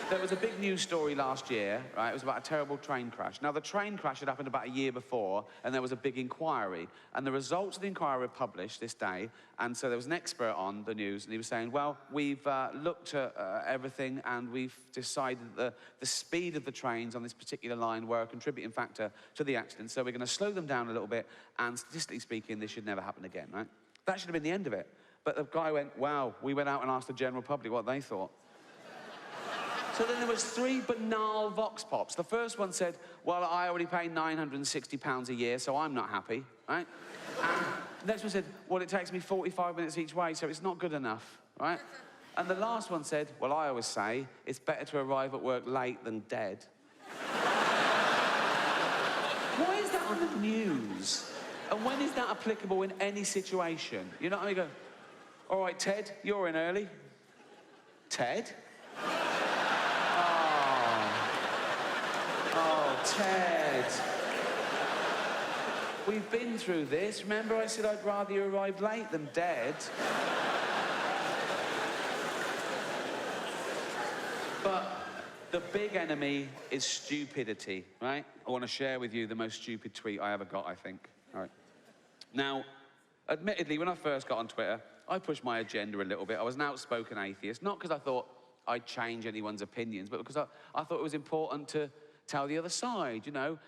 There was a big news story last year, right? It was about a terrible train crash. Now, the train crash had happened about a year before, and there was a big inquiry. And the results of the inquiry were published this day, and so there was an expert on the news, and he was saying, well, we've looked at everything, and we've decided that the speed of the trains on this particular line were a contributing factor to the accident, so we're going to slow them down a little bit, and statistically speaking, this should never happen again, right? That should have been the end of it. But the guy went, wow, we went out and asked the general public what they thought. So then there was 3 banal vox pops. The first one said, well, I already pay £960 a year, so I'm not happy, right? And the next one said, well, it takes me 45 minutes each way, so it's not good enough, right? And the last one said, well, I always say, it's better to arrive at work late than dead. Why is that on the news? And when is that applicable in any situation? You know what I mean? You go, all right, Ted, you're in early. Ted? Oh, Ted. We've been through this. Remember I said I'd rather you arrive late than dead? But the big enemy is stupidity, right? I want to share with you the most stupid tweet I ever got, I think. All right. Now, admittedly, when I first got on Twitter, I pushed my agenda a little bit. I was an outspoken atheist, not because I thought I'd change anyone's opinions, but because I thought it was important to tell the other side, you know.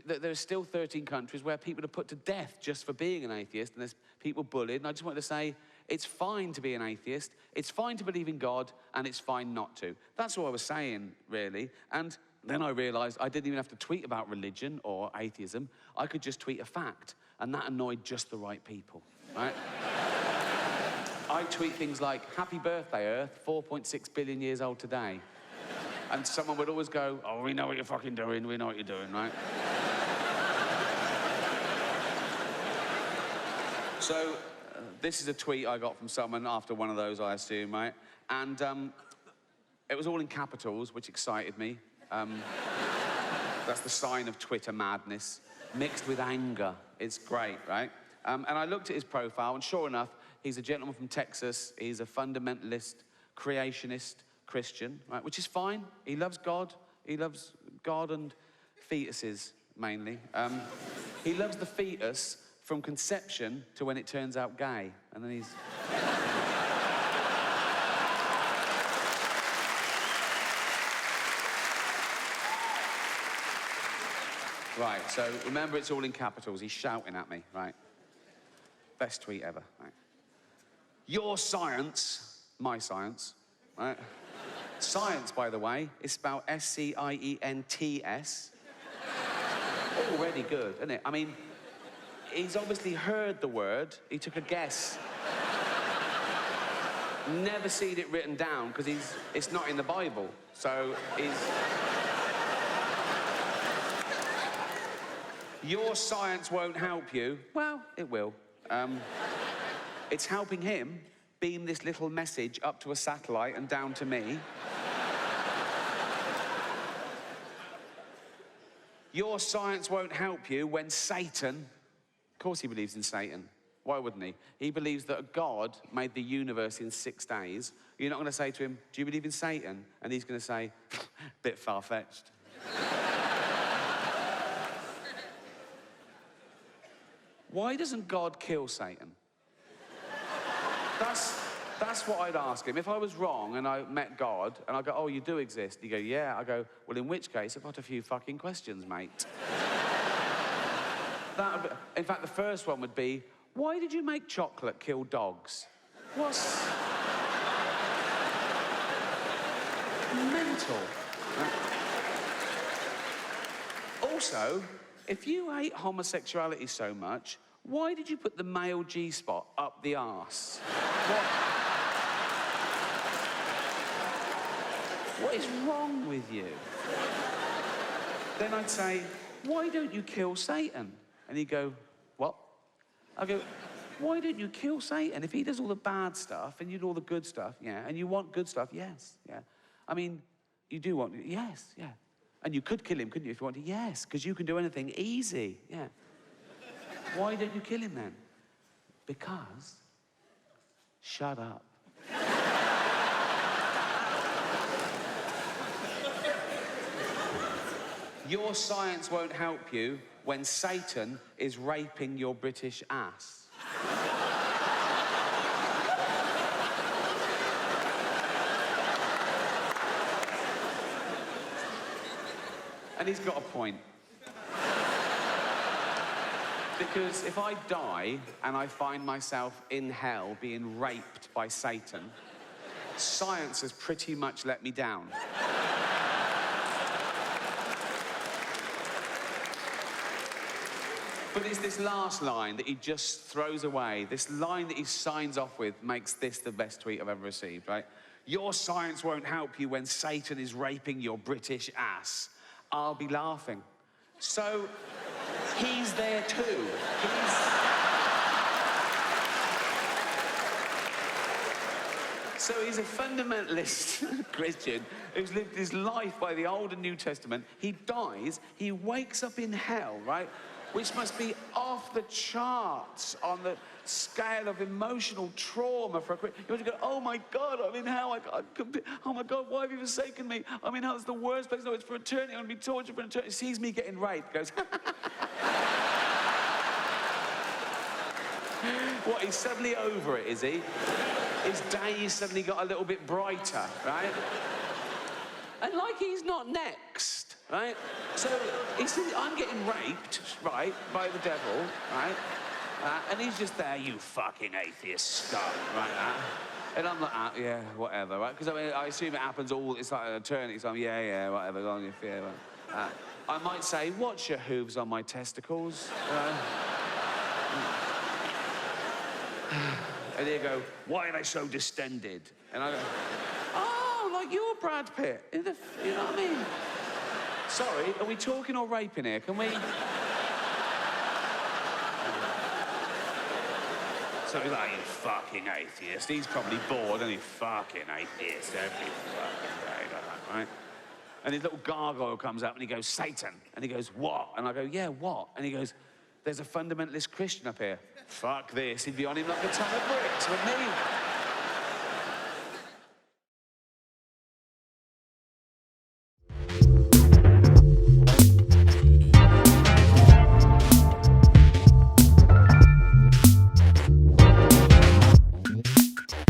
There's still 13 countries where people are put to death just for being an atheist, and there's people bullied, and I just wanted to say, it's fine to be an atheist, it's fine to believe in God, and it's fine not to. That's what I was saying, really. And then I realised I didn't even have to tweet about religion or atheism. I could just tweet a fact, and that annoyed just the right people, right? I tweet things like, happy birthday, Earth, 4.6 billion years old today. And someone would always go, oh, we know what you're fucking doing, we know what you're doing, right? So, this is a tweet I got from someone after one of those, I assume, right? And it was all in capitals, which excited me. That's the sign of Twitter madness, mixed with anger. It's great, right? And I looked at his profile, and sure enough, he's a gentleman from Texas. He's a fundamentalist, creationist Christian, right? Which is fine. He loves God. He loves God and fetuses, mainly. He loves the fetus from conception to when it turns out gay. And then he's... Right, so remember it's all in capitals. He's shouting at me, right? Best tweet ever, right? Your science, my science, right? Science, by the way, is spelled S-C-I-E-N-T-S. Already good, isn't it? I mean, he's obviously heard the word. He took a guess. Never seen it written down, because it's not in the Bible. So he's... Your science won't help you. Well, it will. It's helping him beam this little message up to a satellite and down to me. Your science won't help you when Satan... Of course he believes in Satan. Why wouldn't he? He believes that God made the universe in 6 days. You're not going to say to him, do you believe in Satan? And he's going to say, bit far-fetched. Why doesn't God kill Satan? That's what I'd ask him. If I was wrong and I met God and I go, oh, you do exist. He'd go, yeah. I go, well, in which case, I've got a few fucking questions, mate. In fact, the first one would be, why did you make chocolate kill dogs? What's... mental. Also, if you hate homosexuality so much, why did you put the male G-spot up the arse? What is wrong with you? Then I'd say, why don't you kill Satan? And he'd go, what? I go, why don't you kill Satan? If he does all the bad stuff and you do all the good stuff, yeah, and you want good stuff, yes, yeah. I mean, you do want, yes, yeah. And you could kill him, couldn't you, if you wanted? Yes, because you can do anything easy, yeah. Why don't you kill him then? Because... Shut up. Your science won't help you when Satan is raping your British ass. And he's got a point. Because if I die and I find myself in hell being raped by Satan, science has pretty much let me down. But it's this last line that he just throws away. This line that he signs off with makes this the best tweet I've ever received, right? Your science won't help you when Satan is raping your British ass. I'll be laughing. So, he's there too. So he's a fundamentalist Christian who's lived his life by the Old and New Testament. He dies, he wakes up in hell, right? Which must be off the charts on the scale of emotional trauma for a Christian. You want to go, oh my God, I'm in hell. Oh my God, why have you forsaken me? I'm in hell, it's the worst place. No, it's for eternity. I'm going to be tortured for eternity. Sees me getting raped, goes, what, he's suddenly over it, is he? His day suddenly got a little bit brighter, right? And like he's not next, right? So he says, I'm getting raped, right, by the devil, right? And he's just there, you fucking atheist scum, right? And I'm like, yeah, whatever, right? Because I mean, I assume it happens it's like an eternity, so I'm, yeah, whatever, go on your fear. I might say, watch your hooves on my testicles. And he'll go, why are they so distended? And I go, oh, like you're Brad Pitt. You know what I mean? Sorry, are we talking or raping here? Can we? So he's like, you fucking atheist. He's probably bored, and he's fucking atheist every fucking day, like that, right? And his little gargoyle comes up and he goes, Satan. And he goes, what? And I go, yeah, what? And he goes, there's a fundamentalist Christian up here. Fuck this. He'd be on him like a ton of bricks, wouldn't he?